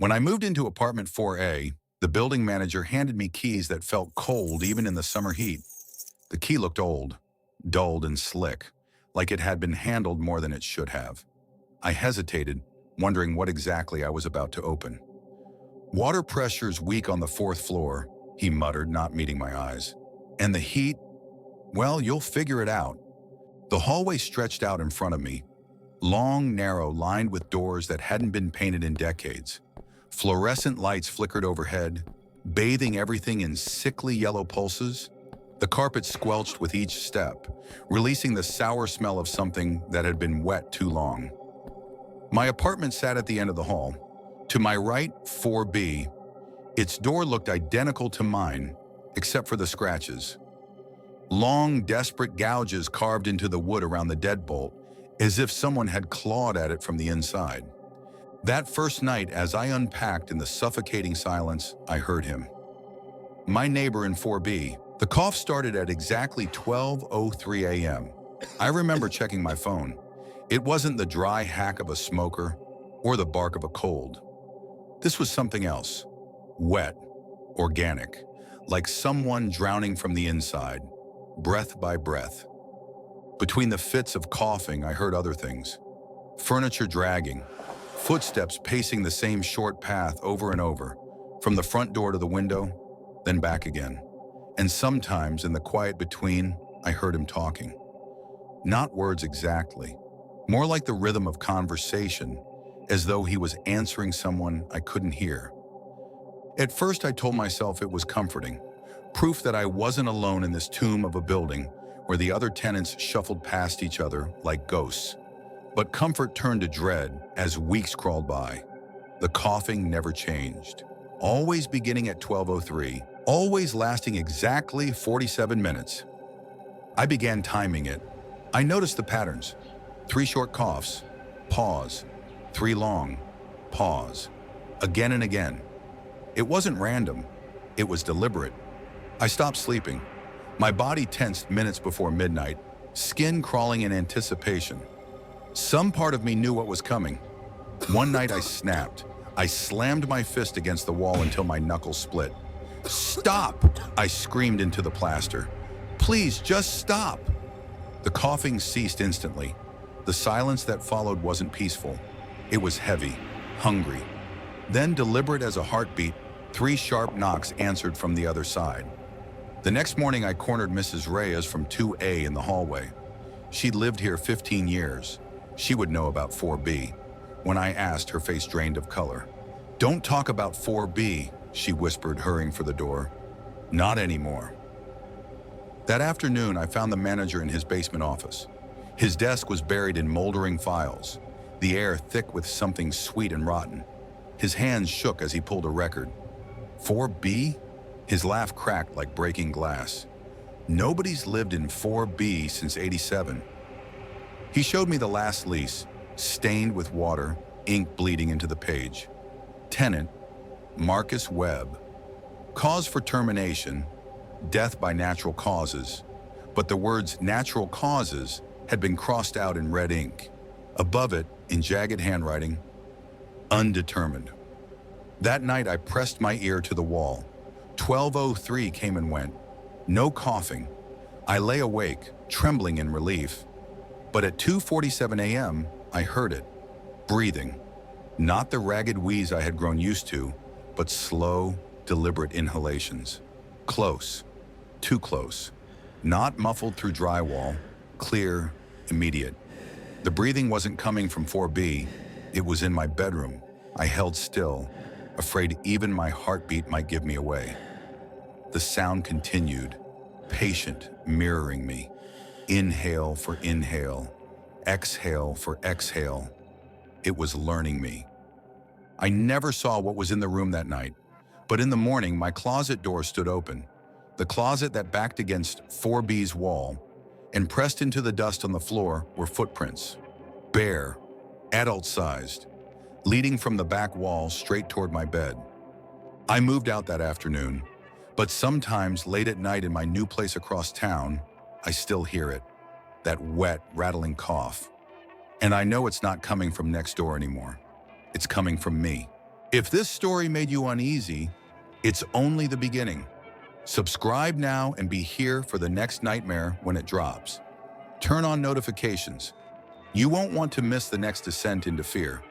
When I moved into apartment 4A, the building manager handed me keys that felt cold even in the summer heat. The key looked old, dulled and slick, like it had been handled more than it should have. I hesitated, wondering what exactly I was about to open. "Water pressure's weak on the fourth floor," he muttered, not meeting my eyes. "And the heat? Well, you'll figure it out." The hallway stretched out in front of me, long, narrow, lined with doors that hadn't been painted in decades. Fluorescent lights flickered overhead, bathing everything in sickly yellow pulses. The carpet squelched with each step, releasing the sour smell of something that had been wet too long. My apartment sat at the end of the hall. To my right, 4B. Its door looked identical to mine, except for the scratches. Long, desperate gouges carved into the wood around the deadbolt, as if someone had clawed at it from the inside. That first night, as I unpacked in the suffocating silence, I heard him. My neighbor in 4B. The cough started at exactly 12:03 a.m. I remember checking my phone. It wasn't the dry hack of a smoker or the bark of a cold. This was something else. Wet, organic, like someone drowning from the inside, breath by breath. Between the fits of coughing, I heard other things. Furniture dragging, footsteps pacing the same short path over and over, from the front door to the window, then back again. And sometimes, in the quiet between, I heard him talking. Not words exactly, more like the rhythm of conversation, as though he was answering someone I couldn't hear. At first, I told myself it was comforting, proof that I wasn't alone in this tomb of a building where the other tenants shuffled past each other like ghosts. But comfort turned to dread as weeks crawled by. The coughing never changed, always beginning at 12:03, always lasting exactly 47 minutes. I began timing it. I noticed the patterns. 3 short coughs, pause. 3 long, pause. Again and again. It wasn't random. It was deliberate. I stopped sleeping. My body tensed minutes before midnight, skin crawling in anticipation. Some part of me knew what was coming. One night I snapped. I slammed my fist against the wall until my knuckles split. "Stop!" I screamed into the plaster. "Please, just stop!" The coughing ceased instantly. The silence that followed wasn't peaceful. It was heavy, hungry. Then, deliberate as a heartbeat, 3 sharp knocks answered from the other side. The next morning, I cornered Mrs. Reyes from 2A in the hallway. She'd lived here 15 years. She would know about 4B. When I asked, her face drained of color. "Don't talk about 4B, she whispered, hurrying for the door. "Not anymore." That afternoon, I found the manager in his basement office. His desk was buried in moldering files, the air thick with something sweet and rotten. His hands shook as he pulled a record. 4B? His laugh cracked like breaking glass. Nobody's lived in 4B since '87. He showed me the last lease, stained with water, ink bleeding into the page. Tenant, Marcus Webb. Cause for termination, death by natural causes. But the words natural causes had been crossed out in red ink. Above it, in jagged handwriting, undetermined. That night I pressed my ear to the wall. 12:03 came and went. No coughing. I lay awake, trembling in relief. But at 2:47 a.m., I heard it. Breathing. Not the ragged wheeze I had grown used to, but slow, deliberate inhalations. Close. Too close. Not muffled through drywall. Clear, immediate. The breathing wasn't coming from 4B. It was in my bedroom. I held still, afraid even my heartbeat might give me away. The sound continued, patient, mirroring me. Inhale for inhale, exhale for exhale. It was learning me. I never saw what was in the room that night, but in the morning my closet door stood open, the closet that backed against 4B's wall, and pressed into the dust on the floor were footprints. Bare, adult-sized, leading from the back wall straight toward my bed. I moved out that afternoon, but sometimes late at night in my new place across town, I still hear it, that wet, rattling cough. And I know it's not coming from next door anymore. It's coming from me. If this story made you uneasy, it's only the beginning. Subscribe now and be here for the next nightmare when it drops. Turn on notifications. You won't want to miss the next descent into fear.